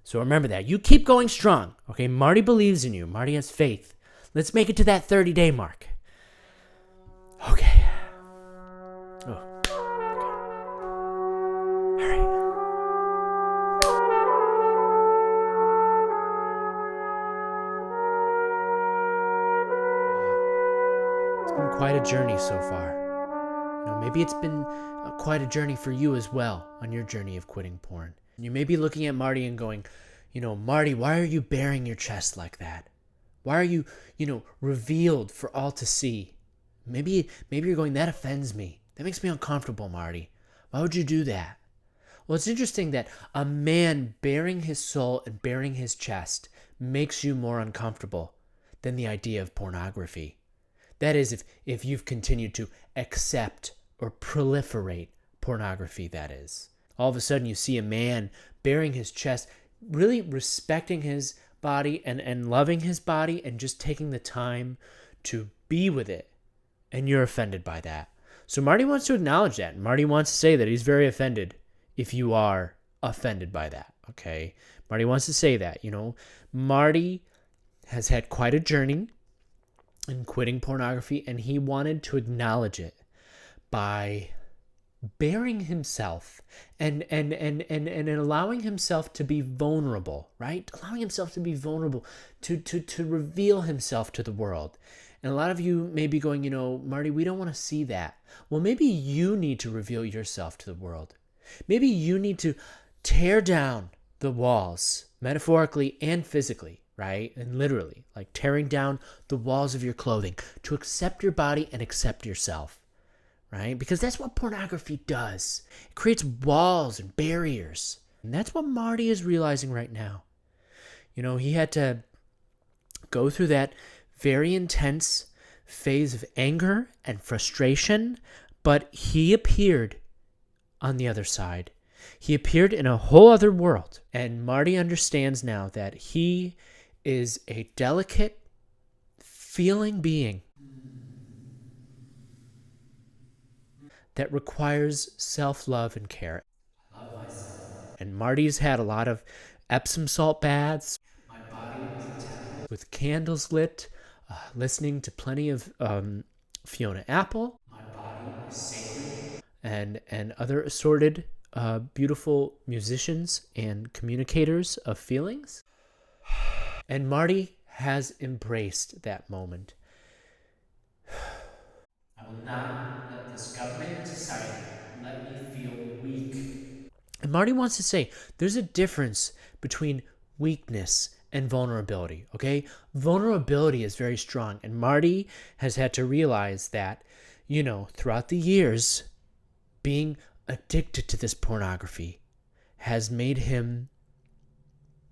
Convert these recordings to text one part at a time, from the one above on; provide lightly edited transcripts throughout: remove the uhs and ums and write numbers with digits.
So remember that. You keep going strong, okay? Marty believes in you. Marty has faith. Let's make it to that 30-day mark. Okay. Oh, okay. All right. It's been quite a journey so far. Maybe it's been quite a journey for you as well on your journey of quitting porn. You may be looking at Marty and going, Marty, why are you baring your chest like that? Why are you, revealed for all to see? Maybe you're going, that offends me. That makes me uncomfortable, Marty. Why would you do that? Well, it's interesting that a man baring his soul and baring his chest makes you more uncomfortable than the idea of pornography. That is, if you've continued to accept or proliferate pornography, that is. All of a sudden you see a man baring his chest, really respecting his body and loving his body and just taking the time to be with it. And you're offended by that. So Marty wants to acknowledge that. Marty wants to say that he's very offended if you are offended by that, okay? Marty wants to say that, Marty has had quite a journey in quitting pornography, and he wanted to acknowledge it by bearing himself and allowing himself to be vulnerable, right? Allowing himself to be vulnerable, to reveal himself to the world. And a lot of you may be going, Marty, we don't want to see that. Well, maybe you need to reveal yourself to the world. Maybe you need to tear down the walls, metaphorically and physically, right? And literally, like tearing down the walls of your clothing to accept your body and accept yourself, right? Because that's what pornography does. It creates walls and barriers. And that's what Marty is realizing right now. He had to go through that very intense phase of anger and frustration, but he appeared on the other side. He appeared in a whole other world. And Marty understands now that he is a delicate, feeling being that requires self-love and care. I love myself. And Marty's had a lot of Epsom salt baths. My body is a temple with candles lit, listening to plenty of Fiona Apple. My body is sacred. And other assorted beautiful musicians and communicators of feelings. And Marty has embraced that moment. I will not let this government and society let me feel weak. And Marty wants to say there's a difference between weakness and vulnerability, okay? Vulnerability is very strong. And Marty has had to realize that, throughout the years, being addicted to this pornography has made him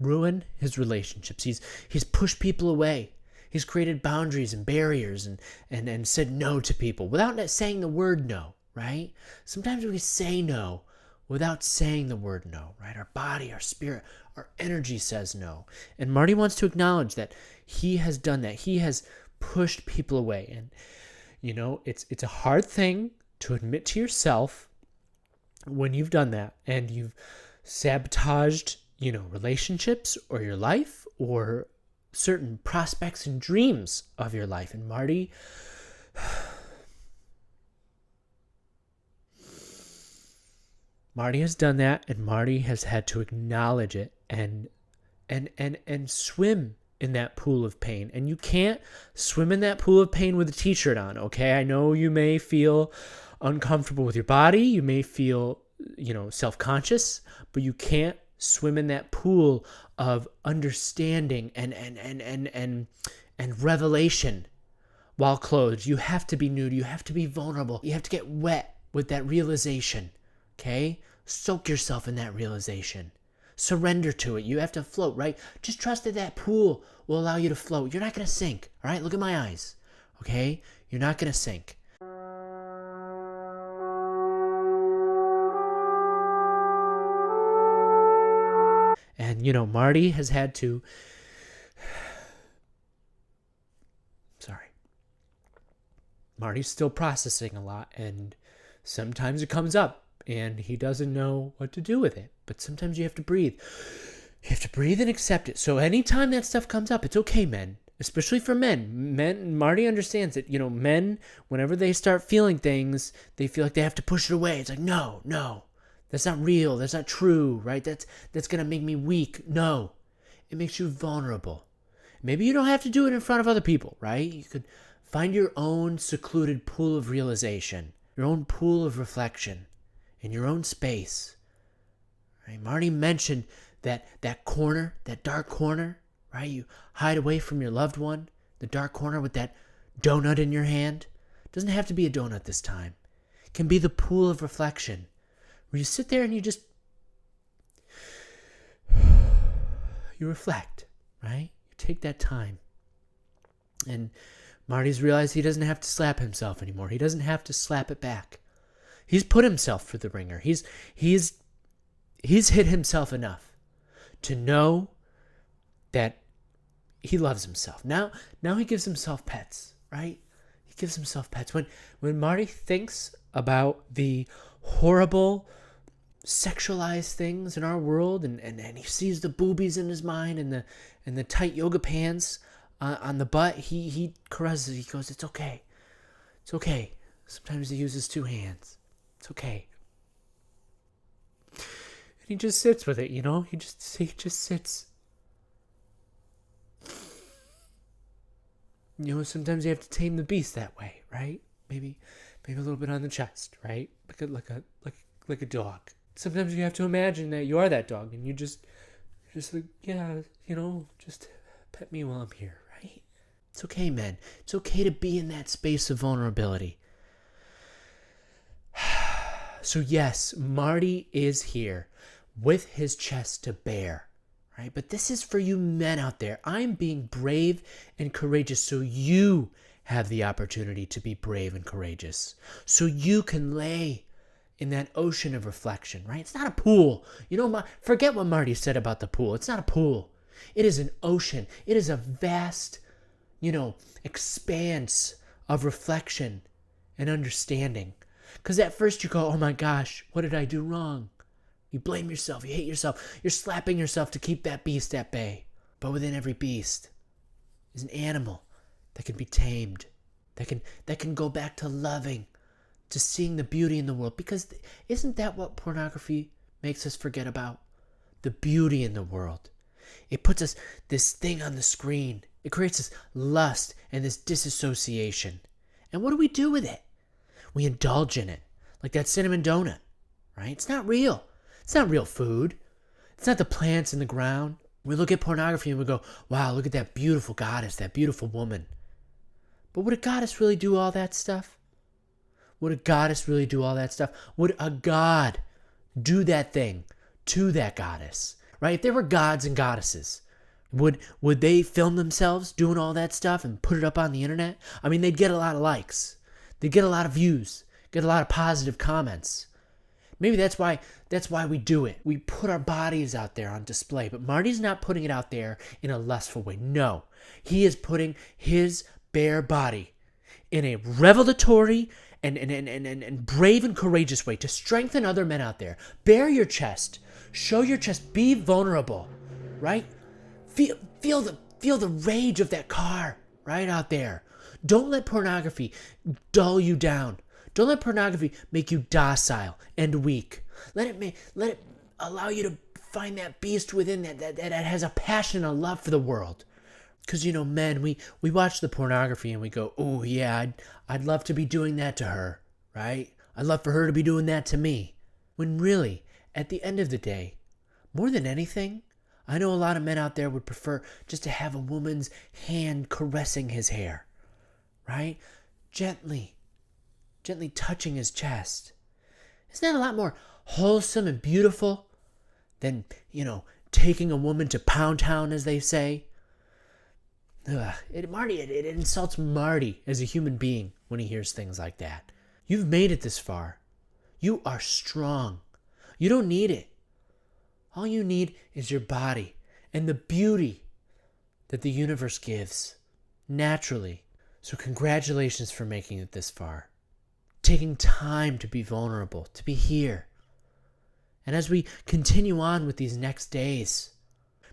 ruin his relationships. He's pushed people away. He's created boundaries and barriers and said no to people without saying the word no, right? Sometimes we say no without saying the word no, right? Our body, our spirit, our energy says no. And Marty wants to acknowledge that he has done that. He has pushed people away. And, it's a hard thing to admit to yourself when you've done that and you've sabotaged, relationships or your life or certain prospects and dreams of your life. And Marty has done that, and Marty has had to acknowledge it and swim in that pool of pain. And you can't swim in that pool of pain with a t-shirt on, okay? I know you may feel uncomfortable with your body, you may feel, self-conscious, but you can't swim in that pool of understanding and revelation while clothed. You have to be nude. You have to be vulnerable. You have to get wet with that realization, okay? Soak yourself in that realization. Surrender to it. You have to float, right? Just trust that that pool will allow you to float. You're not going to sink, all right? Look at my eyes, okay? You're not going to sink. And, Marty has had to... Marty's still processing a lot, and sometimes it comes up, and he doesn't know what to do with it. But sometimes you have to breathe. You have to breathe and accept it. So anytime that stuff comes up, it's okay, men. Especially for men. Men, Marty understands it. Men, whenever they start feeling things, they feel like they have to push it away. It's like, no. That's not real. That's not true, right? That's going to make me weak. No. It makes you vulnerable. Maybe you don't have to do it in front of other people, right? You could find your own secluded pool of realization, your own pool of reflection, in your own space. Right? Marty mentioned that corner, that dark corner, right? You hide away from your loved one, the dark corner with that donut in your hand. It doesn't have to be a donut this time. It can be the pool of reflection where you sit there and you reflect, right? You take that time. And Marty's realized he doesn't have to slap himself anymore. He doesn't have to slap it back. He's put himself through the ringer. He's hit himself enough to know that he loves himself. Now he gives himself pets, right? He gives himself pets. When Marty thinks about the horrible sexualized things in our world and he sees the boobies in his mind and the tight yoga pants on the butt, he caresses it. He goes, it's okay. It's okay. Sometimes he uses two hands. It's okay. And he just sits with it, He just sits. Sometimes you have to tame the beast that way, right? Maybe a little bit on the chest, right? Like a dog. Sometimes you have to imagine that you are that dog, and you just like, yeah, just pet me while I'm here, right? It's okay, men. It's okay to be in that space of vulnerability. So yes, Marty is here with his chest to bare, right? But this is for you men out there. I'm being brave and courageous so you have the opportunity to be brave and courageous. So you can lay in that ocean of reflection, right? It's not a pool. Forget what Marty said about the pool. It's not a pool. It is an ocean. It is a vast, expanse of reflection and understanding. Because at first you go, oh my gosh, what did I do wrong? You blame yourself. You hate yourself. You're slapping yourself to keep that beast at bay. But within every beast is an animal that can be tamed, that can go back to loving, to seeing the beauty in the world. Because isn't that what pornography makes us forget about? The beauty in the world. It puts us this thing on the screen. It creates this lust and this disassociation. And what do we do with it? We indulge in it. Like that cinnamon donut, right? It's not real. It's not real food. It's not the plants in the ground. We look at pornography and we go, wow, look at that beautiful goddess, that beautiful woman. But would a goddess really do all that stuff? Would a goddess really do all that stuff? Would a god do that thing to that goddess, right? If there were gods and goddesses, would they film themselves doing all that stuff and put it up on the internet? I mean, they'd get a lot of likes. They'd get a lot of views, get a lot of positive comments. Maybe that's why we do it. We put our bodies out there on display. But Marty's not putting it out there in a lustful way. No. He is putting his bare body in a revelatory and brave and courageous way to strengthen other men out there. Bare your chest. Show your chest. Be vulnerable. Right? Feel the rage of that car right out there. Don't let pornography dull you down. Don't let pornography make you docile and weak. Let it allow you to find that beast within that has a passion and a love for the world. Because, men, we watch the pornography and we go, oh, yeah, I'd love to be doing that to her, right? I'd love for her to be doing that to me. When really, at the end of the day, more than anything, I know a lot of men out there would prefer just to have a woman's hand caressing his hair, right? Gently touching his chest. Isn't that a lot more wholesome and beautiful than, taking a woman to Pound Town, as they say? It insults Marty as a human being when he hears things like that. You've made it this far. You are strong. You don't need it. All you need is your body and the beauty that the universe gives naturally. So congratulations for making it this far. Taking time to be vulnerable, to be here. And as we continue on with these next days,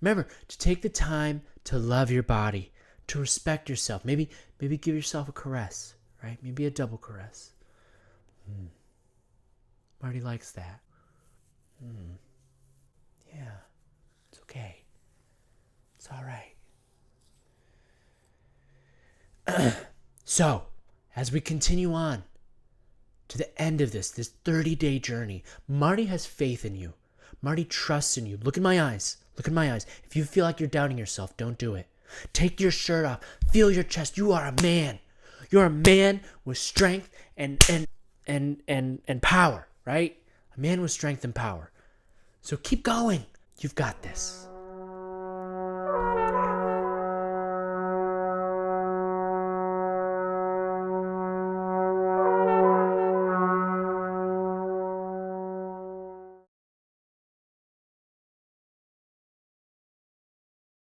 Remember to take the time to love your body, to respect yourself. Maybe give yourself a caress, right? Maybe a double caress. Marty likes that. Yeah, it's okay. It's all right. So, as we continue on to the end of this 30-day journey, Marty has faith in you. Marty trusts in you. Look in my eyes. Look in my eyes. If you feel like you're doubting yourself, don't do it. Take your shirt off. Feel your chest. You are a man. You're a man with strength and power, right? A man with strength and power. So keep going. You've got this.